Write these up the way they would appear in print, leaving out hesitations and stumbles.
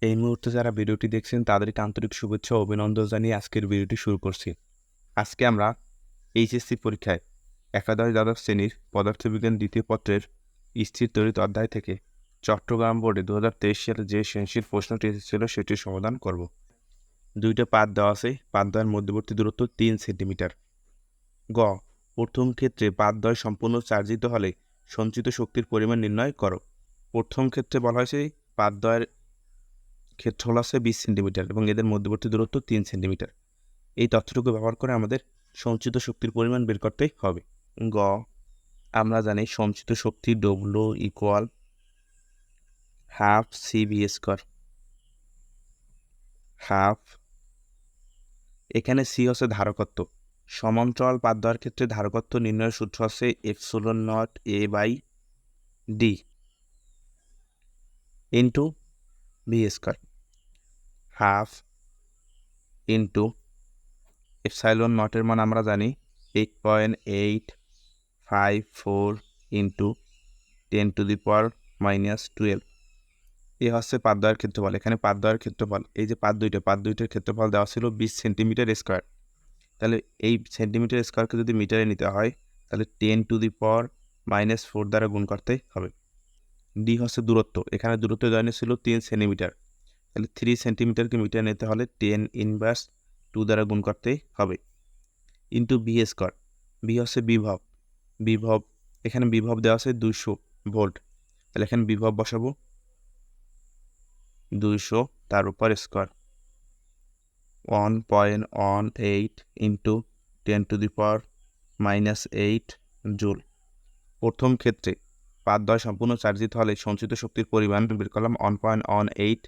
এই মুহূর্তে যারা ভিডিওটি দেখছেন তাদেরকে আন্তরিক শুভেচ্ছা ও অভিনন্দন জানিয়ে আজকের ভিডিওটি শুরু করছি। আজকে আমরা এইচএসসি পরীক্ষায় দ্বাদশ শ্রেণীর পদার্থবিজ্ঞান দ্বিতীয় পত্রের স্থির তড়িৎ অধ্যায় থেকে চট্টগ্রাম বোর্ডে 2023 সালে যে সৃজনশীল প্রশ্নটি এসেছিল সেটির সমাধান করব। দুইটা পাত দেওয়া আছে, পাতদ্বয়ের মধ্যবর্তী দূরত্ব 3 সেন্টিমিটার। গ. প্রথম ক্ষেত্রে পাতদ্বয় সম্পূর্ণ চার্জিত হলে সঞ্চিত শক্তির পরিমাণ নির্ণয় করো। প্রথম ক্ষেত্রে বলা হয়েছে পাতদ্বয়ের ক্ষেত্রফল আছে 20 সেন্টিমিটার এবং এদের মধ্যবর্তী দূরত্ব 3 সেন্টিমিটার। এই তথ্যটুকু ব্যবহার করে আমাদের সঞ্চিত শক্তির পরিমাণ বের করতে হবে। গ. আমরা জানি সঞ্চিত শক্তি W equal half CV square. Half, এখানে C হচ্ছে ধারকত্ব। সমান্তরাল পাতদ্বয়ের ক্ষেত্রে ধারকত্ব নির্ণয়ের সূত্র হচ্ছে epsilon not A by D into B square. Half into epsilon নটের মান আমরা জানি 8.854 ইন্টু 10⁻⁻12। এ হচ্ছে পাতদ্বয়ের ক্ষেত্রফল। এখানে পাতদ্বয়ের ক্ষেত্রফল, এই যে পাত দুইটার ক্ষেত্রফল দেওয়া ছিল 20 সেন্টিমিটার স্কোয়ার। তাহলে এই সেন্টিমিটার স্কোয়ারকে যদি মিটারে নিতে হয় তাহলে 10⁻⁻4 দ্বারা গুণ করতে হবে। ডি হচ্ছে দূরত্ব, এখানে দূরত্ব দেওয়া ছিল 3 সেন্টিমিটার, তাহলে 3 সেন্টিমিটারকে মিটারে নিতে হলে 10⁻2 দ্বারা গুণ করতে হবে। Into B square. বি হচ্ছে বিভব। এখানে বিভব দেওয়া আছে 200 ভোল্ট, তাহলে এখানে বিভব বসাবো 200 তার উপর স্কোয়ার। 1.18 into 10⁻⁻8 joule. প্রথম ক্ষেত্রে পাতদ্বয় সম্পূর্ণ চার্জিত হলে সঞ্চিত শক্তির পরিমাণ বের করলাম 1.18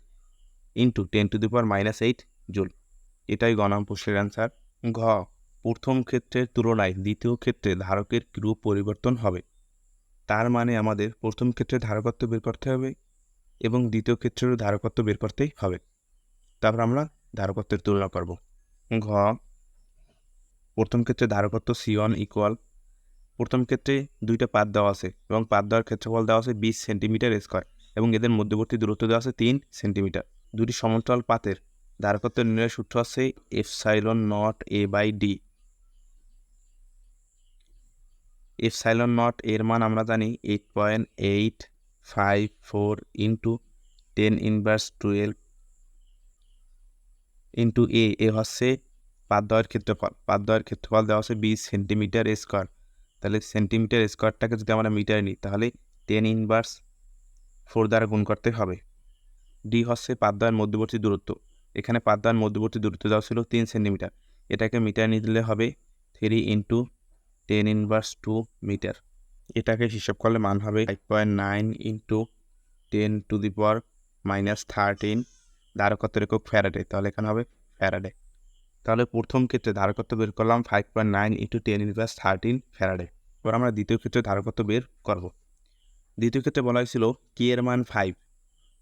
ইন্টু 10⁻⁻8 জুল। এটাই গ নম্বর প্রশ্নের অ্যান্সার। ঘ. প্রথম ক্ষেত্রের তুলনায় দ্বিতীয় ক্ষেত্রে ধারকের রূপ পরিবর্তন হবে। তার মানে আমাদের প্রথম ক্ষেত্রে ধারকত্ব বের করতে হবে এবং দ্বিতীয় ক্ষেত্রেরও ধারকত্ব বের করতেই হবে। তারপর আমরা ধারকত্বের তুলনা করব। ঘ. প্রথম ক্ষেত্রে ধারকত্ব C1 ইকুয়াল, প্রথম ক্ষেত্রে দুইটা পাত দেওয়া আছে এবং পাত দেওয়ার ক্ষেত্রফল দেওয়া আছে 20 সেন্টিমিটার স্কোয়ার এবং এদের মধ্যবর্তী দূরত্ব দেওয়া আছে 3 সেন্টিমিটার। দুটি সমান্তরাল পাতের ধারকত্ব নির্ণয়ের সূত্র আছে epsilon not A by D। Epsilon not এর মান আমরা জানি 8.854 ইন্টু 10⁻12 ইন্টু এ হচ্ছে পাতদ্বয়ের ক্ষেত্রফল। পাতদ্বয়ের ক্ষেত্রফল দেওয়া আছে 20 সেন্টিমিটার স্কোয়ার, তাহলে সেন্টিমিটার স্কোয়ারটাকে যদি আমরা মিটারে নিই তাহলে 10⁻4 দ্বারা গুণ করতে হবে। ডি হচ্ছে পাতদ্বয়ের মধ্যবর্তী দূরত্ব। এখানে পাতদ্বয়ের মধ্যবর্তী দূরত্ব দেওয়া ছিল 3 সেন্টিমিটার, এটাকে মিটারে নিলে হবে 3 ইন্টু 10⁻2 মিটার। এটাকে হিসাব করলে মান হবে 5.9 ইন্টু 10⁻⁻13 ধারকত্বের একক ফ্যারাডে, তাহলে এখানে হবে ফ্যারাডে। তাহলে প্রথম ক্ষেত্রে ধারকত্ব বের করলাম 5.9 ইন্টু 10⁻13 ফ্যারাডে। এবার আমরা দ্বিতীয় ক্ষেত্রে ধারকত্ব বের করব। দ্বিতীয় ক্ষেত্রে বলা হয়েছিল কে এর মান 5।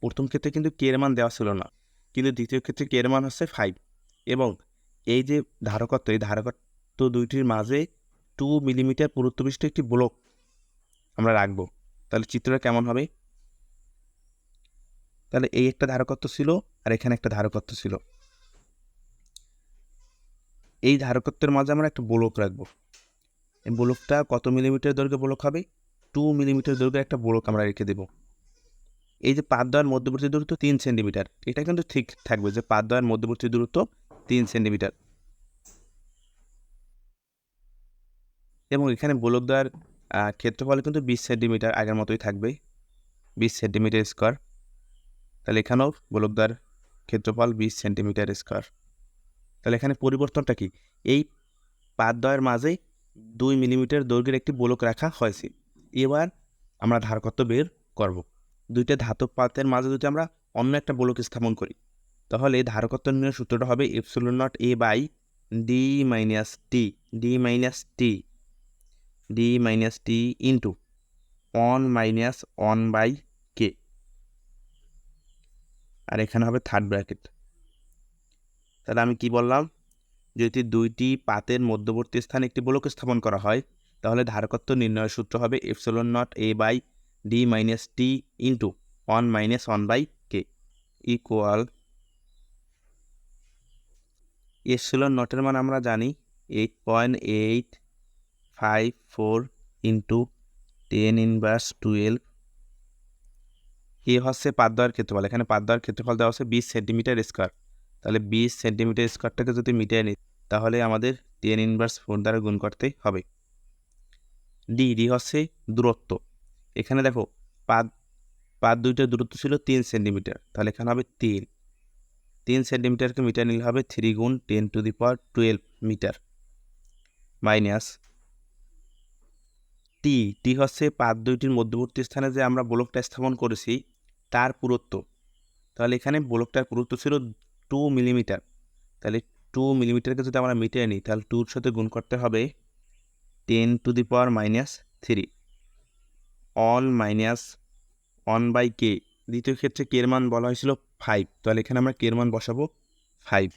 প্রথম ক্ষেত্রে কিন্তু কে এর মান দেওয়া ছিল না, কিন্তু দ্বিতীয় ক্ষেত্রে কে এর মান হচ্ছে 5 এবং এই যে ধারকত্ব, এই ধারকত্ব দুইটির মাঝে 2 মিলিমিটার পুরুত্ব বিশিষ্ট একটি ব্লক আমরা রাখবো। তাহলে চিত্রটা কেমন হবে? তাহলে এই একটা ধারকত্ব ছিল আর এখানে একটা ধারকত্ব ছিল, এই ধারকত্বের মাঝে আমরা একটা ব্লক রাখবো। এই ব্লকটা কত মিলিমিটার দৈর্ঘ্যের ব্লক হবে? 2 মিলিমিটার দৈর্ঘ্যের একটা ব্লক আমরা রেখে দেব। এই যে পাতদ্বয়ের মধ্যবর্তী দূরত্ব 3 সেন্টিমিটার, এটা কিন্তু ঠিক থাকবে যে পাতদ্বয়ের মধ্যবর্তী দূরত্ব 3 সেন্টিমিটার এবং এখানে ব্লকদ্বয়ের ক্ষেত্রফল কিন্তু 20 সেন্টিমিটার আগের মতোই থাকবে, 20 সেন্টিমিটার স্কোয়ার। তাহলে এখানেও ব্লকদ্বয়ের ক্ষেত্রফল 20 সেন্টিমিটার স্কোয়ার। তাহলে এখানে পরিবর্তনটা কি? এই পাতদ্বয়ের মাঝে 2 মিলিমিটার দৈর্ঘ্যের একটি ব্লক রাখা হয়েছে। এবার আমরা ধারকত্ব বের করব। দুইটা ধাতব পাতের মাঝে যদি আমরা অন্য একটা ব্লক স্থাপন করি তাহলে ধারকত্ব নির্ণয়ের সূত্রটা হবে epsilon not A by D minus T into 1-1/K, আর এখানে হবে থার্ড ব্র্যাকেট। তাহলে আমি কি বললাম? যদি দুইটি পাতের মধ্যবর্তী স্থানে একটি ব্লক স্থাপন করা হয় তাহলে ধারকত্ব নির্ণয়ের সূত্র হবে epsilon not A by D minus T into 1-1/K। Equal epsilon নটের মান আমরা জানি 8.854 ইন্টু 10^12। এ হচ্ছে পাতদয়ের ক্ষেত্রফল। এখানে পাতদয়ের ক্ষেত্রফল দেওয়া হচ্ছে 20 সেন্টিমিটার স্কোয়ার। তাহলে 20 সেন্টিমিটার স্কোয়ারটাকে যদি মিটিয়ে নিই তাহলে আমাদের 10^4 দ্বারা গুণ করতে হবে। ডি হচ্ছে দূরত্ব। এখানে দেখো পাত দুইটার দূরত্ব ছিল 3 সেন্টিমিটার, তাহলে এখানে হবে 3 সেন্টিমিটারকে মিটার নিলে হবে 3 গুণ 10^12 মিটার মাইনাস টি হচ্ছে পাত দুইটির মধ্যবর্তী স্থানে যে আমরা ব্লকটা স্থাপন করেছি তার পুরুত্ব। তাহলে এখানে ব্লকটার পুরুত্ব ছিল 2 মিলিমিটার। তাহলে 2 মিলিমিটারকে যদি আমরা মিটিয়ে নিই তাহলে 2-র সাথে গুণ করতে হবে 10^-3 1-1/k। দ্বিতীয় ক্ষেত্রে কে এর মান বলা হয়েছিল 5, তাহলে এখানে আমরা কে এর মান বসাবো 5।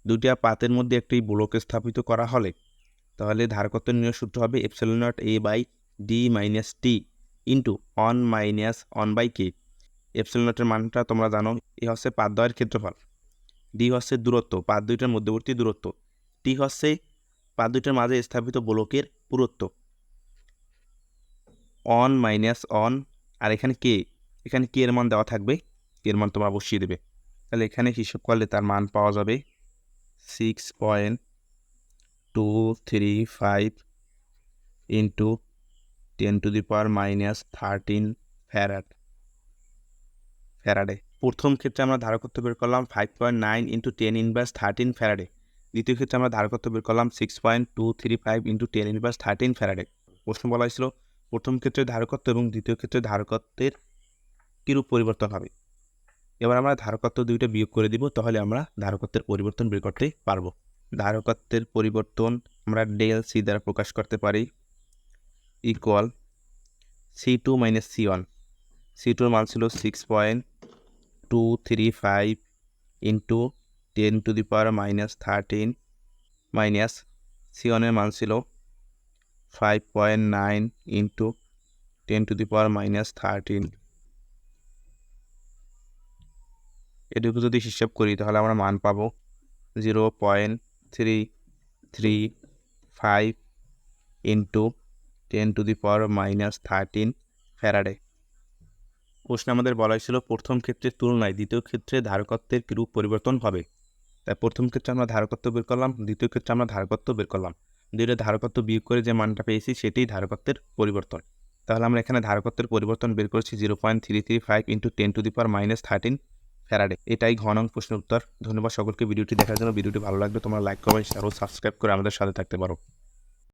দুইটা পাতের মধ্যে একটি ব্লক স্থাপিত করা হলে তাহলে ধারকত্ব নির্ণয়ের সূত্র হবে epsilon not a by d minus t into 1-1/k। Epsilon নটের মানটা তোমরা জানো, এ হচ্ছে পাতদ্বয়ের ক্ষেত্রফল, ডি হচ্ছে দূরত্ব, পাত দুইটার মধ্যবর্তী দূরত্ব, টি হচ্ছে পাত দুইটার মাঝে স্থাপিত ব্লকের পুরুত্ব। 1-1 আর এখানে কে এর মান দেওয়া থাকবে, কে এর মান তোমরা বসিয়ে দেবে। তাহলে এখানে হিসাব করলে তার মান পাওয়া যাবে 6.235 ইন্টু 10^-13 ফ্যারাডে। প্রথম ক্ষেত্রে আমরা ধারকত্ব বের করলাম 5.9 ইন্টু 10^13 ফ্যারাডে। দ্বিতীয় ক্ষেত্রে আমরা ধারকত্ব বের করলাম 6.235 ইন্টু 10^13 ফ্যারাডে। প্রশ্ন বলা হয়েছিল প্রথম ক্ষেত্রে ধারকত্ব এবং দ্বিতীয় ক্ষেত্রে ধারকত্বের কিরূপ পরিবর্তন হবে। এবার আমরা ধারকত্ব দুইটা বিয়োগ করে দিব, তাহলে আমরা ধারকত্বের পরিবর্তন বের করতে পারবো। ধারকত্বের পরিবর্তন আমরা ডেল সি দ্বারা প্রকাশ করতে পারি equal C2 minus C1। C2 এর মান ছিল 6.235 ইন্টু 10^-13 মাইনাস C1 এর মান ছিল 5.9 ইন্টু 10^-13। এটুকু যদি হিসাব করি তাহলে আমরা মান পাবো 0.335 ইন্টু 10^-13 ফ্যারাডে। প্রশ্নে আমাদের বলা হয়েছিল প্রথম ক্ষেত্রের তুলনায় দ্বিতীয় ক্ষেত্রে ধারকত্বের কিরূপ পরিবর্তন হবে। তাই প্রথম ক্ষেত্রে আমরা ধারকত্ব বের করলাম, দ্বিতীয় ক্ষেত্রে আমরা ধারকত্ব বের করলাম, দুইটা ধারকত্ব বিয়োগ করে যে মানটা পেয়েছি সেটাই ধারকত্বের পরিবর্তন। তাহলে আমরা এখানে ধারকত্বের পরিবর্তন বের করেছি 0.335 ইন্টু 10^-13 ফ্যারাডে। এটাই ঘ নং প্রশ্নের উত্তর। ধন্যবাদ সকলকে ভিডিওটি দেখার জন্য। ভিডিওটি ভালো লাগলে তোমরা লাইক করবে, শেয়ার ও সাবস্ক্রাইব করে আমাদের সাথে থাকতে পারো।